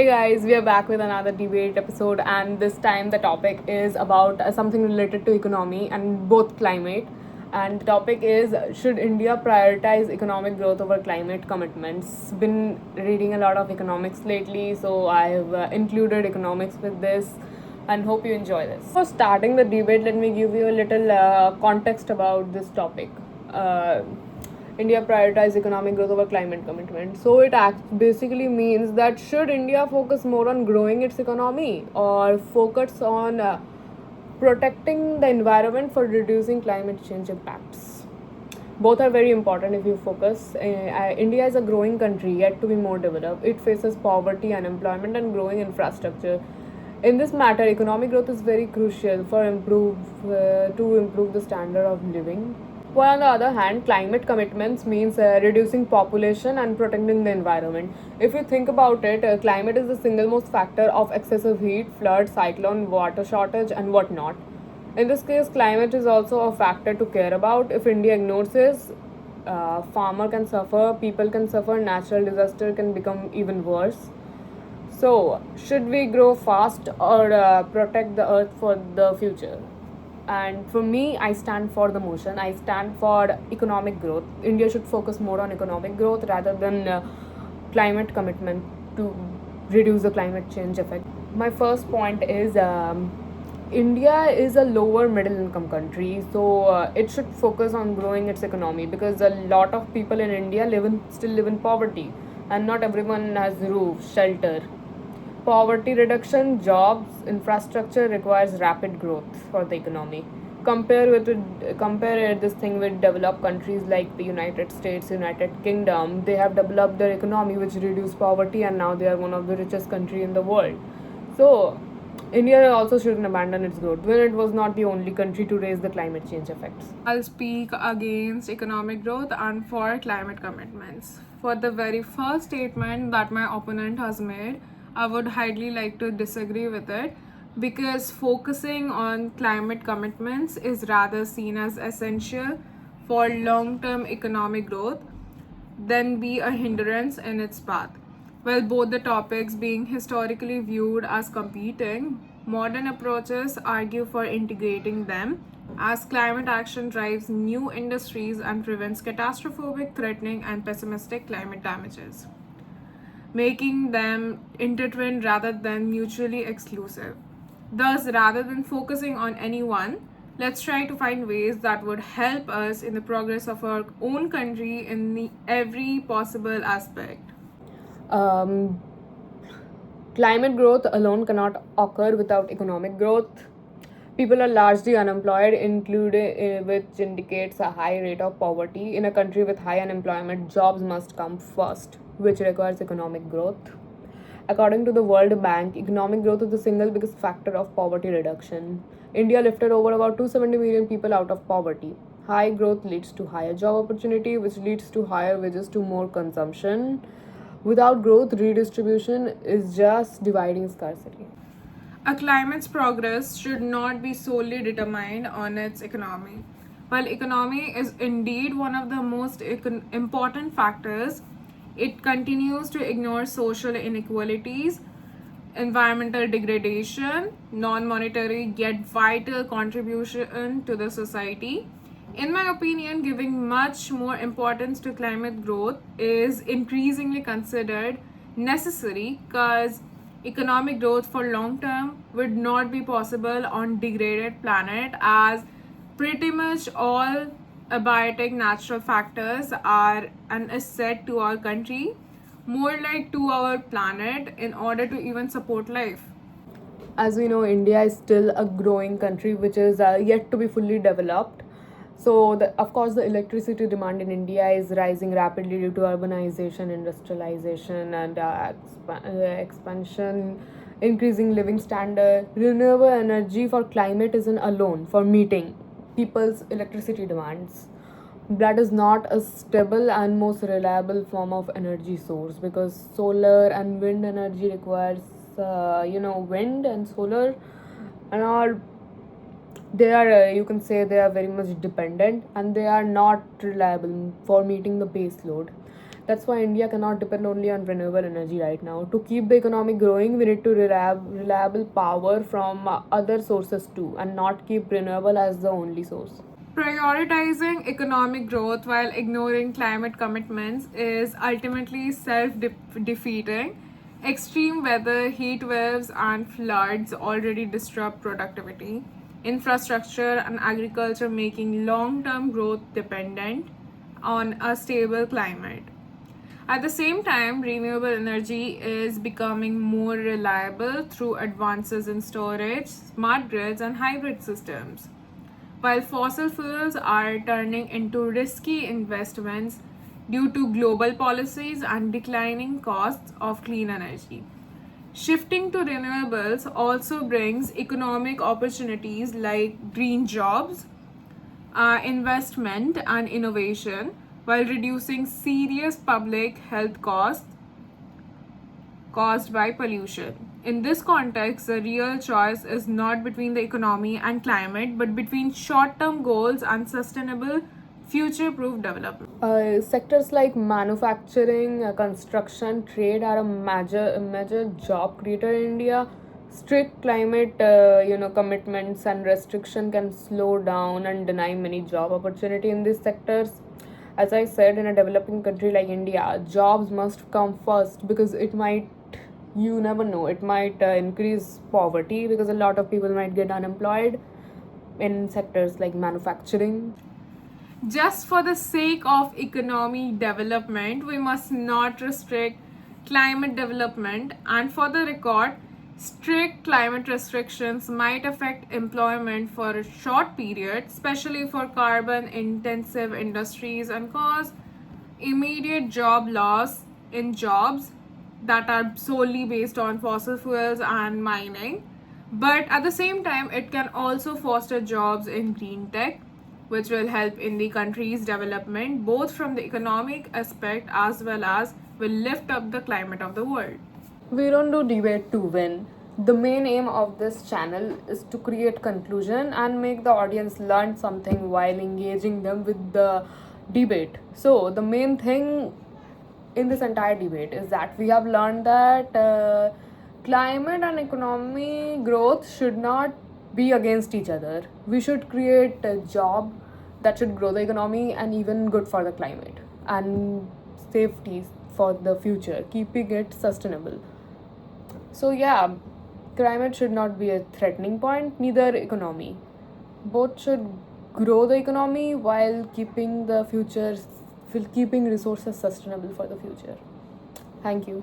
Hey guys, we are back with another debate episode, and this time the topic is about something related to economy and both climate. And the topic is, should India prioritize economic growth over climate commitments? Been reading a lot of economics lately, so I've included economics with this and hope you enjoy this. For starting the debate, let me give you a little context about this topic. Uh, India prioritize economic growth over climate commitment. So it basically means that should India focus more on growing its economy or focus on protecting the environment for reducing climate change impacts? Both are very important if you focus. India is a growing country yet to be more developed. It faces poverty, unemployment, and growing infrastructure. In this matter, economic growth is very crucial for to improve the standard of living. While on the other hand, climate commitments means reducing population and protecting the environment. If you think about it, climate is the single most factor of excessive heat, flood, cyclone, water shortage, and whatnot. In this case, climate is also a factor to care about. If India ignores this, farmer can suffer, people can suffer, natural disaster can become even worse. So, should we grow fast or protect the earth for the future? And for me, I stand for the motion. I stand for economic growth. India should focus more on economic growth rather than climate commitment to reduce the climate change effect. My first point is India is a lower middle income country, so it should focus on growing its economy because a lot of people in India still live in poverty, and not everyone has roof, shelter. Poverty reduction, jobs, infrastructure requires rapid growth for the economy. Compare this thing with developed countries like the United States, United Kingdom. They have developed their economy, which reduced poverty, and now they are one of the richest country in the world. So, India also shouldn't abandon its growth when it was not the only country to raise the climate change effects. I'll speak against economic growth and for climate commitments. For the very first statement that my opponent has made, I would highly like to disagree with it because focusing on climate commitments is rather seen as essential for long term economic growth than be a hindrance in its path. While both the topics being historically viewed as competing, modern approaches argue for integrating them as climate action drives new industries and prevents catastrophic, threatening, and pessimistic climate damages, making them intertwined rather than mutually exclusive. Thus, rather than focusing on any one, let's try to find ways that would help us in the progress of our own country in every possible aspect. Um, Climate growth alone cannot occur without economic growth. People are largely unemployed, which indicates a high rate of poverty. In a country with high unemployment, jobs must come first, which requires economic growth. According to the World Bank, economic growth is the single biggest factor of poverty reduction. India lifted over about 270 million people out of poverty. High growth leads to higher job opportunity, which leads to higher wages to more consumption. Without growth, redistribution is just dividing scarcity. A climate's progress should not be solely determined on its economy. While economy is indeed one of the most important factors, it continues to ignore social inequalities, environmental degradation, non monetary yet vital contribution to the society. In my opinion, giving much more importance to climate growth is increasingly considered necessary because economic growth for long term would not be possible on degraded planet as pretty much all abiotic natural factors are an asset to our country, more like to our planet in order to even support life. As we know, India is still a growing country which is yet to be fully developed. So, of course, the electricity demand in India is rising rapidly due to urbanization, industrialization, and expansion, increasing living standard. Renewable energy for climate isn't alone for meeting people's electricity demands. That is not a stable and most reliable form of energy source because solar and wind energy requires wind and solar and all. They are you can say they are very much dependent and they are not reliable for meeting the base load. That's why India cannot depend only on renewable energy right now. To keep the economy growing, we need to reliable power from other sources too, and not keep renewable as the only source. Prioritizing economic growth while ignoring climate commitments is ultimately self defeating. Extreme weather, heat waves, and floods already disrupt productivity, infrastructure, and agriculture, making long term growth dependent on a stable climate. At the same time, renewable energy is becoming more reliable through advances in storage, smart grids, and hybrid systems, while fossil fuels are turning into risky investments due to global policies and declining costs of clean energy. Shifting to renewables also brings economic opportunities like green jobs, investment, and innovation, while reducing serious public health costs caused by pollution. In this context, the real choice is not between the economy and climate, but between short term goals and sustainable, future proof development. Sectors like manufacturing, construction, trade are a major job creator in India. Strict climate, commitments and restriction can slow down and deny many job opportunity in these sectors. As I said, in a developing country like India, jobs must come first because you never know, it might increase poverty because a lot of people might get unemployed in sectors like manufacturing. Just for the sake of economic development, we must not restrict climate development. And for the record, strict climate restrictions might affect employment for a short period, especially for carbon intensive industries, and cause immediate job loss in jobs that are solely based on fossil fuels and mining. But at the same time, it can also foster jobs in green tech, which will help in the country's development, both from the economic aspect as well as will lift up the climate of the world. We don't do debate to win. The main aim of this channel is to create conclusion and make the audience learn something while engaging them with the debate. So, the main thing in this entire debate is that we have learned that climate and economy growth should not be against each other. We should create a job that should grow the economy and even good for the climate and safety for the future, keeping it sustainable. So yeah, climate should not be a threatening point, neither economy. Both should grow the economy while keeping resources sustainable for the future. Thank you.